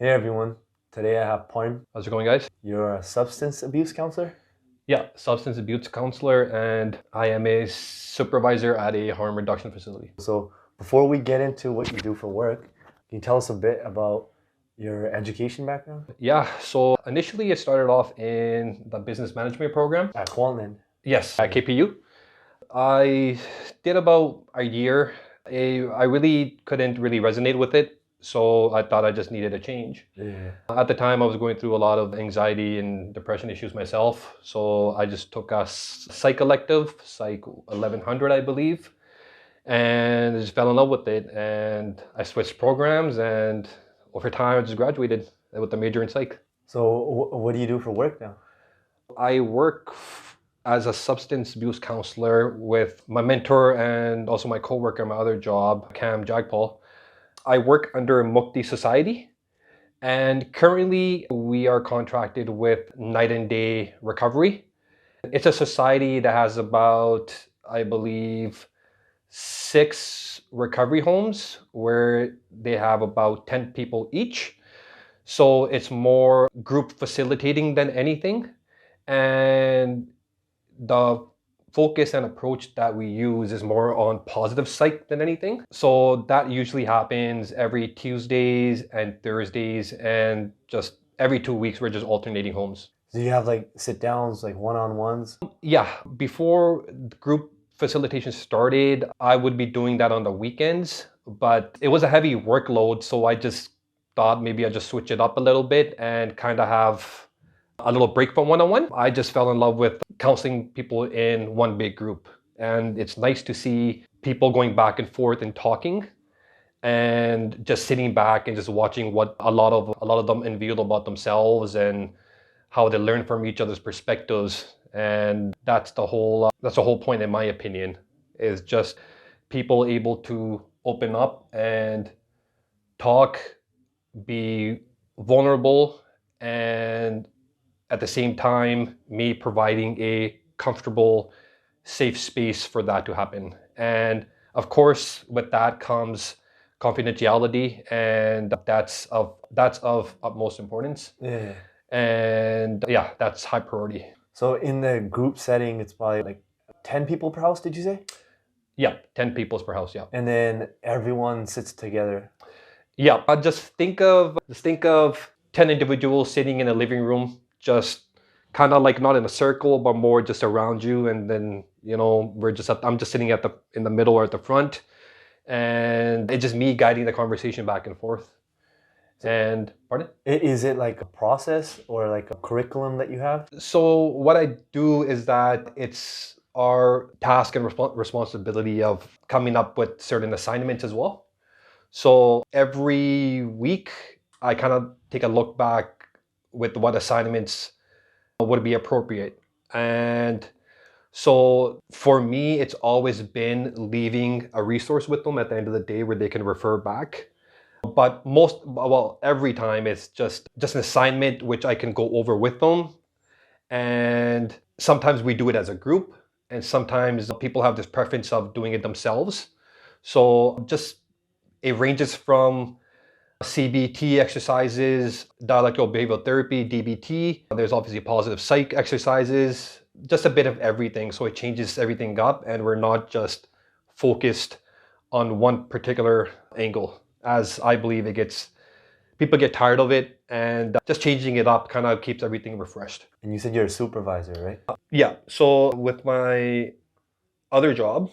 Hey everyone, today I have Param. How's it going, guys? You're a substance abuse counselor? Yeah, substance abuse counselor, and I am a supervisor at a harm reduction facility. So before we get into what you do for work, can you tell us a bit about your education background? Yeah, so initially it started off in the business management program. At Qualman. Yes, at KPU. I did about a year. I really couldn't really resonate with it, so I thought I just needed a change. Yeah. At the time, I was going through a lot of anxiety and depression issues myself, so I just took a psych elective, Psych 1100, I believe, and I just fell in love with it. And I switched programs, and over time, I just graduated with a major in psych. So what do you do for work now? I work as a substance abuse counselor with my mentor and also my coworker, my other job, Cam Jagpal. I work under Mukti Society, and currently we are contracted with Night and Day Recovery. It's a society that has about, I believe, 6 recovery homes where they have about 10 people each. So it's more group facilitating than anything. And the focus and approach that we use is more on positive psych than anything. So that usually happens every Tuesdays and Thursdays, and just every 2 weeks we're just alternating homes. Do you have like sit downs, like one-on-ones? Yeah, before group facilitation started, I would be doing that on the weekends, but it was a heavy workload, so I just thought maybe I'd just switch it up a little bit and kind of have a little break from one-on-one. I just fell in love with counseling people in one big group, and it's nice to see people going back and forth and talking and just sitting back and just watching what a lot of them unveiled about themselves and how they learn from each other's perspectives. And that's the whole point, in my opinion, is just people able to open up and talk, be vulnerable, and at the same time, me providing a comfortable, safe space for that to happen. And of course, with that comes confidentiality, and that's of utmost importance. Yeah. And yeah, that's high priority. So in the group setting, it's probably like 10 people per house, did you say? Yeah, 10 peoples per house, yeah. And then everyone sits together. Yeah, but just think of 10 individuals sitting in a living room, just kind of like not in a circle, but more just around you. And then, I'm just sitting in the middle or at the front, and it's just me guiding the conversation back and forth. And pardon? Is it like a process or like a curriculum that you have? So what I do is that it's our task and responsibility of coming up with certain assignments as well. So every week, I kind of take a look back with what assignments would be appropriate. And so for me, it's always been leaving a resource with them at the end of the day where they can refer back. But every time it's just an assignment which I can go over with them. And sometimes we do it as a group, and sometimes people have this preference of doing it themselves. So it ranges from CBT exercises, dialectical behavioral therapy, DBT. There's obviously positive psych exercises, just a bit of everything. So it changes everything up, and we're not just focused on one particular angle, as I believe people get tired of it, and just changing it up kind of keeps everything refreshed. And you said you're a supervisor, right? Yeah, so with my other job,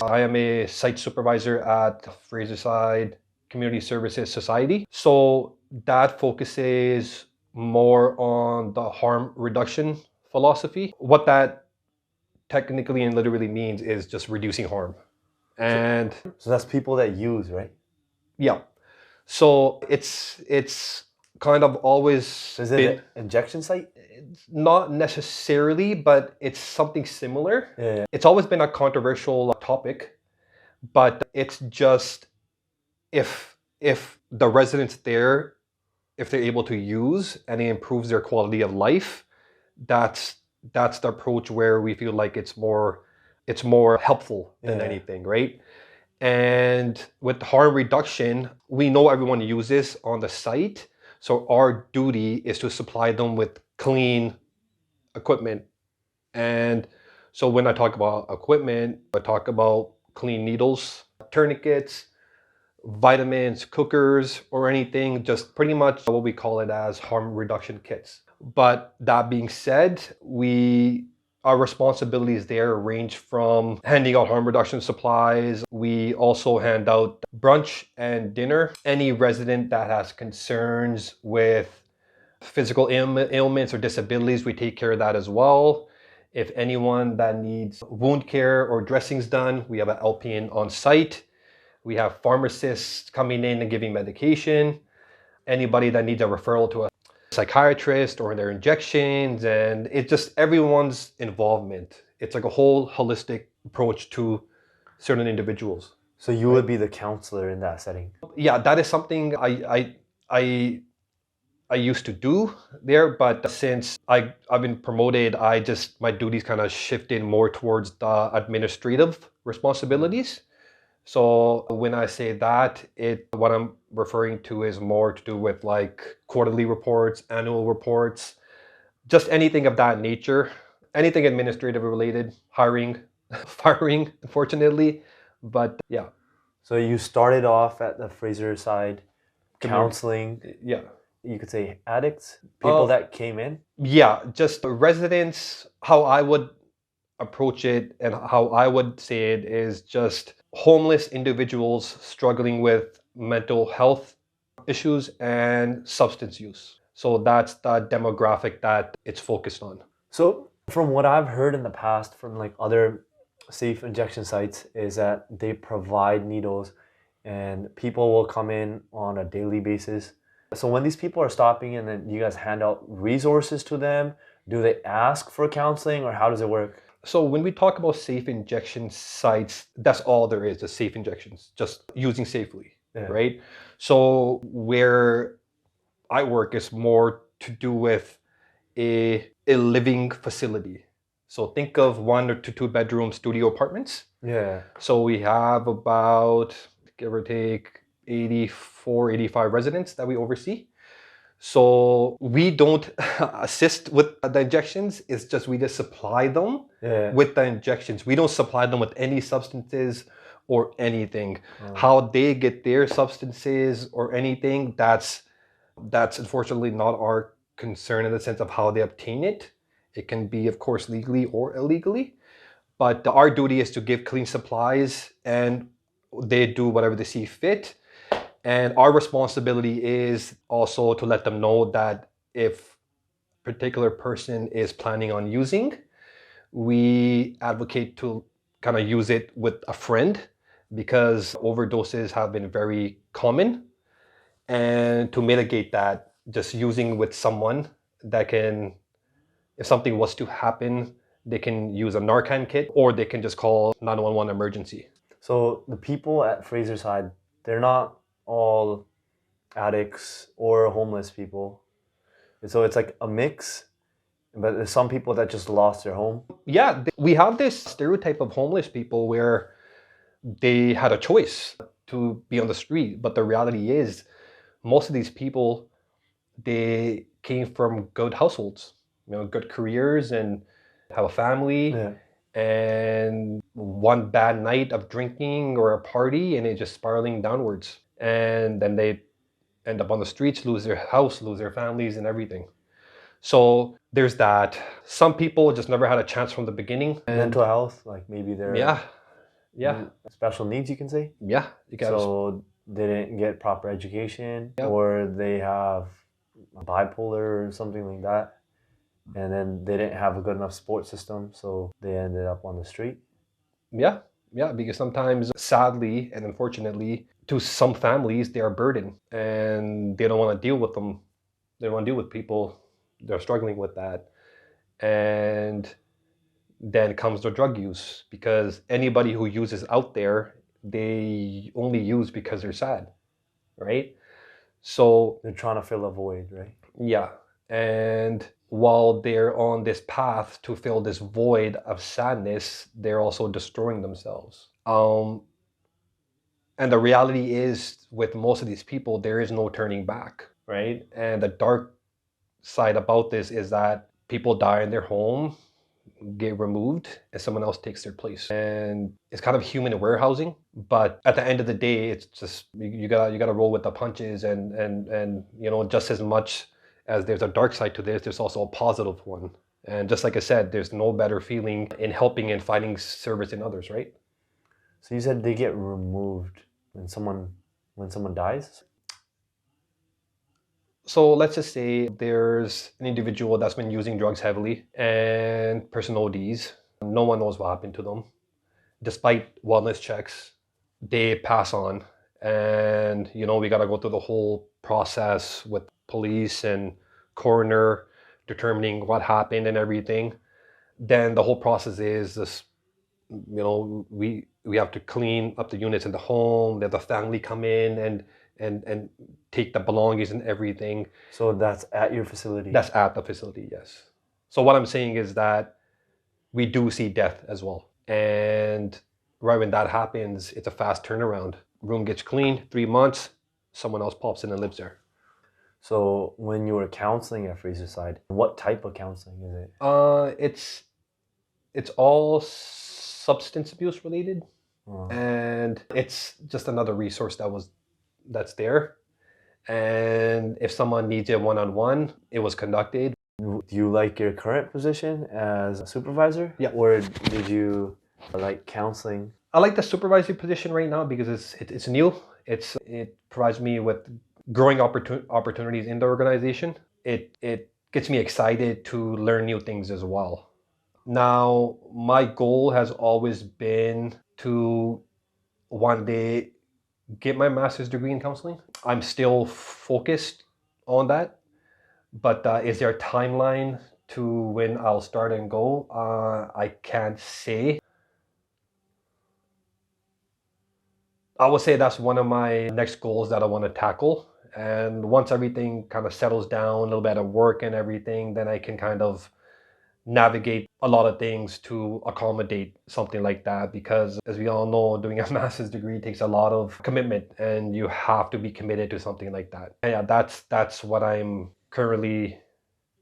I am a site supervisor at Fraserside Community Services Society. So that focuses more on the harm reduction philosophy. What that technically and literally means is just reducing harm. And So that's people that use, right? yeah, so it's kind of always Is it an injection site? not necessarily, but it's something similar. Yeah. It's always been a controversial topic, but it's just if the residents there, if they're able to use and it improves their quality of life, that's the approach where we feel like it's more helpful than anything, right? And with harm reduction, we know everyone uses on the site. So our duty is to supply them with clean equipment. And so when I talk about equipment, I talk about clean needles, tourniquets, vitamins, cookers, or anything, just pretty much what we call it as harm reduction kits. But that being said, our responsibilities there range from handing out harm reduction supplies. We also hand out brunch and dinner. Any resident that has concerns with physical ailments or disabilities, we take care of that as well. If anyone that needs wound care or dressings done, we have an LPN on site. We have pharmacists coming in and giving medication. Anybody that needs a referral to a psychiatrist or their injections, and it's just everyone's involvement. It's like a whole holistic approach to certain individuals. So you would be the counselor in that setting. Yeah, that is something I used to do there, but since I've been promoted, my duties kind of shifted more towards the administrative responsibilities. So when I say that, what I'm referring to is more to do with like quarterly reports, annual reports, just anything of that nature, anything administrative related, hiring, firing, unfortunately. But yeah. So you started off at the Fraserside counseling, Yeah. you could say addicts, people that came in. Yeah, just residents. How I would approach it and how I would say it is just homeless individuals struggling with mental health issues and substance use. So that's the demographic that it's focused on. So from what I've heard in the past from like other safe injection sites is that they provide needles and people will come in on a daily basis. So when these people are stopping and then you guys hand out resources to them, do they ask for counseling or how does it work? So when we talk about safe injection sites, that's all there is, the safe injections, just using safely, right? So where I work is more to do with a living facility. So think of 1 or 2 bedroom studio apartments. Yeah. So we have about, give or take, 84, 85 residents that we oversee. So we don't assist with the injections. It's just we just supply them with the injections. We don't supply them with any substances or anything. How they get their substances or anything, that's unfortunately not our concern in the sense of how they obtain it. It can be, of course, legally or illegally. But our duty is to give clean supplies and they do whatever they see fit. And our responsibility is also to let them know that if a particular person is planning on using, we advocate to kind of use it with a friend because overdoses have been very common. And to mitigate that, just using with someone that can, if something was to happen, they can use a Narcan kit or they can just call 911 emergency. So the people at Fraserside, they're not all addicts or homeless people. And so it's like a mix, but there's some people that just lost their home. Yeah, we have this stereotype of homeless people where they had a choice to be on the street, but the reality is most of these people, they came from good households, good careers and have a family. And one bad night of drinking or a party and it's just spiraling downwards. And then they end up on the streets, lose their house, lose their families and everything. So there's that. Some people just never had a chance from the beginning. Mental health, like maybe they're special needs, you can say. Yeah. So they didn't get proper education or they have bipolar or something like that. And then they didn't have a good enough support system, so they ended up on the street. Yeah, because sometimes, sadly and unfortunately, to some families, they are burdened and they don't want to deal with them. They don't want to deal with people. They're struggling with that. And then comes the drug use because anybody who uses out there, they only use because they're sad, right? So they're trying to fill a void, right? Yeah. And while they're on this path to fill this void of sadness, they're also destroying themselves. And the reality is with most of these people, there is no turning back, right? And the dark side about this is that people die in their home, get removed, and someone else takes their place. And it's kind of human warehousing, but at the end of the day, it's just you gotta roll with the punches, and you know, just as much as there's a dark side to this, there's also a positive one. And just like I said, there's no better feeling in helping and finding service in others, right? So you said they get removed when someone dies? So let's just say there's an individual that's been using drugs heavily and person ODs. No one knows what happened to them. Despite wellness checks, they pass on. And, you know, we got to go through the whole process with police and coroner determining what happened and everything. Then the whole process is this, you know, we have to clean up the units in the home, let the family come in and take the belongings and everything. So that's at your facility? That's at the facility, yes. So what I'm saying is that we do see death as well. And right when that happens, it's a fast turnaround. Room gets cleaned, 3 months, someone else pops in and lives there. So when you were counseling at Fraserside, what type of counseling is it? It's all substance abuse related, Oh. and it's just another resource that's there. And if someone needs it one-on-one, it was conducted. Do you like your current position as a supervisor? Yeah. Or did you like counseling? I like the supervisory position right now because it's new. It provides me with growing opportunities in the organization. It gets me excited to learn new things as well. Now, my goal has always been to one day get my master's degree in counseling. I'm still focused on that, but is there a timeline to when I'll start and go? I can't say. I would say that's one of my next goals that I want to tackle. And once everything kind of settles down, a little bit of work and everything, then I can kind of navigate a lot of things to accommodate something like that. Because as we all know, doing a master's degree takes a lot of commitment, and you have to be committed to something like that. And yeah, that's what I'm currently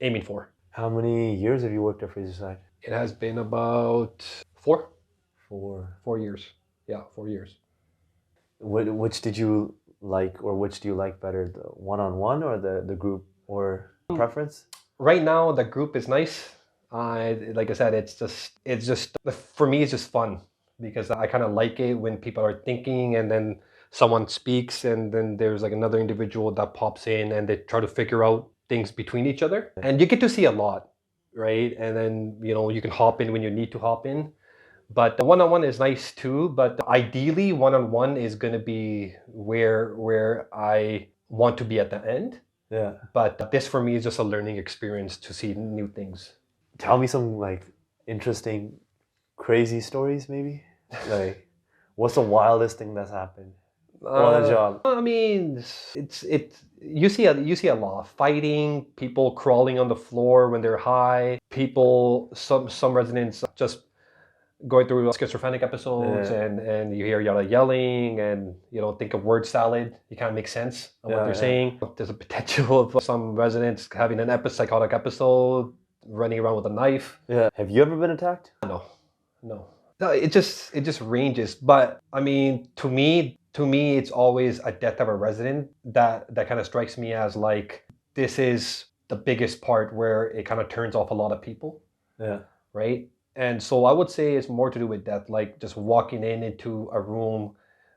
aiming for. How many years have you worked at Fraserside? It has been about 4 4 years. Yeah, 4 years. Which did you like, or which do you like better, the one-on-one or the group, or preference? Right now, the group is nice. Like I said, it's just for me, it's just fun because I kind of like it when people are thinking and then someone speaks and then there's like another individual that pops in and they try to figure out things between each other. And you get to see a lot, right? And then, you know, you can hop in when you need to hop in. But the one-on-one is nice too, but ideally one-on-one is going to be where I want to be at the end. Yeah. But this for me is just a learning experience to see new things. Tell me some like interesting, crazy stories maybe. Like, what's the wildest thing that's happened on the job? I mean, you see a lot of fighting, people crawling on the floor when they're high, some residents just going through schizophrenic episodes, Yeah. and you hear yada yelling, and you know, think of word salad, you can't make sense of what they're saying. There's a potential of some residents having an psychotic episode, running around with a knife. Yeah. Have you ever been attacked? No. It just ranges. But I mean, to me, it's always a death of a resident that kind of strikes me as like, this is the biggest part where it kind of turns off a lot of people. Yeah. Right. And so I would say it's more to do with death, like just walking into a room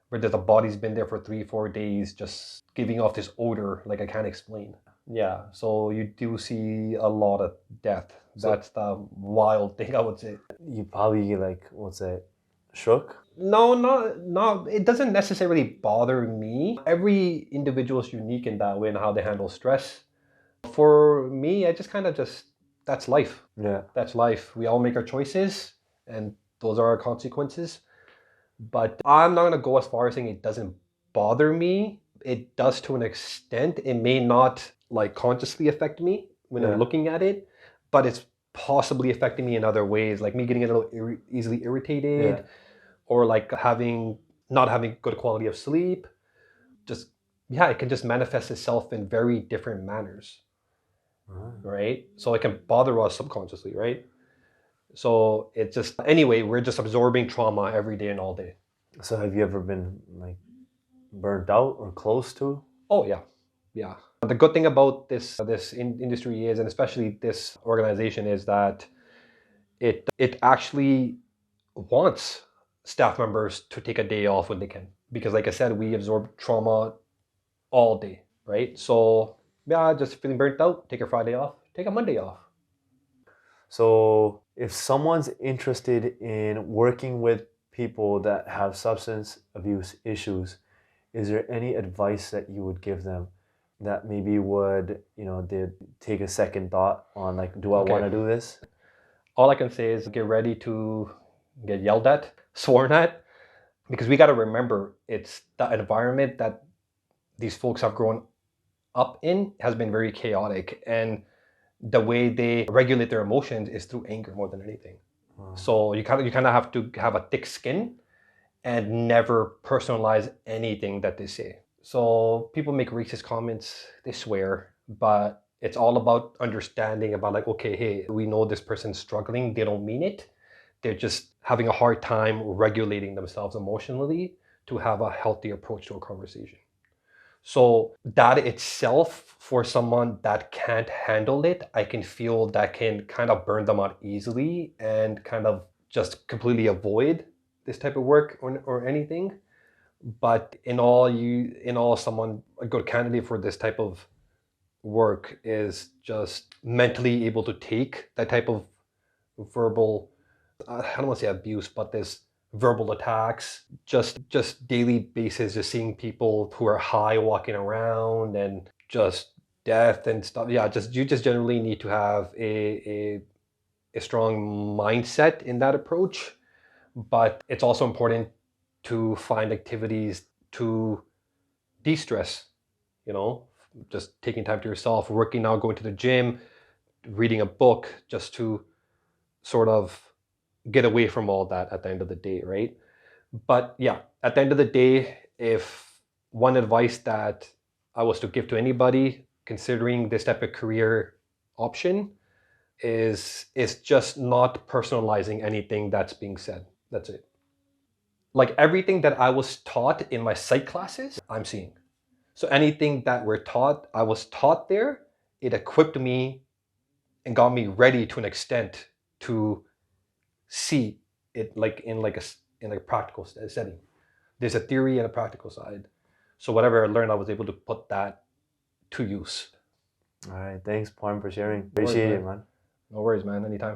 where there's a body's been there for 3-4 days, just giving off this odor like I can't explain. Yeah, so you do see a lot of death. That's the wild thing, I would say. You probably like, what's it, shook? No, not. It doesn't necessarily bother me. Every individual is unique in that way and how they handle stress. For me, I just kind of that's life. Yeah. That's life. We all make our choices, and those are our consequences. But I'm not gonna go as far as saying it doesn't bother me. It does to an extent. It may not like consciously affect me when I'm looking at it, but it's possibly affecting me in other ways, like me getting a little easily irritated, or like not having good quality of sleep, just yeah, it can just manifest itself in very different manners, right? So it can bother us subconsciously, right? So it just, anyway, we're just absorbing trauma every day and all day. So have you ever been like burnt out or close to? Oh yeah, yeah. The good thing about this industry is, and especially this organization, is that it actually wants staff members to take a day off when they can, because like I said, we absorb trauma all day, right? So yeah, just feeling burnt out, take a Friday off, take a Monday off. So if someone's interested in working with people that have substance abuse issues, is there any advice that you would give them that maybe would, they take a second thought on like, do I want Okay. to do this? All I can say is get ready to get yelled at, sworn at, because we got to remember it's the environment that these folks have grown up in has been very chaotic, and the way they regulate their emotions is through anger more than anything. So you kind of have to have a thick skin and never personalize anything that they say. So people make racist comments, they swear, but it's all about understanding about like, okay, hey, we know this person's struggling, they don't mean it. They're just having a hard time regulating themselves emotionally to have a healthy approach to a conversation. So that itself, for someone that can't handle it, I can feel that can kind of burn them out easily and kind of just completely avoid this type of work or anything. But someone, a good candidate for this type of work is just mentally able to take that type of verbal, I don't want to say abuse, but this verbal attacks, just daily basis, just seeing people who are high walking around and just death and stuff. Yeah, you just generally need to have a strong mindset in that approach. But it's also important to find activities to de-stress, you know, just taking time to yourself, working out, going to the gym, reading a book, just to sort of get away from all that at the end of the day, right? But yeah, at the end of the day, if one advice that I was to give to anybody considering this type of career option is just not personalizing anything that's being said. That's it. Like everything that I was taught in my psych classes, I'm seeing. So anything that I was taught there, it equipped me and got me ready to an extent to see it like in a practical setting. There's a theory and a practical side. So whatever I learned, I was able to put that to use. All right. Thanks, Param, for sharing. No worries, Appreciate it, man. man. No worries, man. Anytime.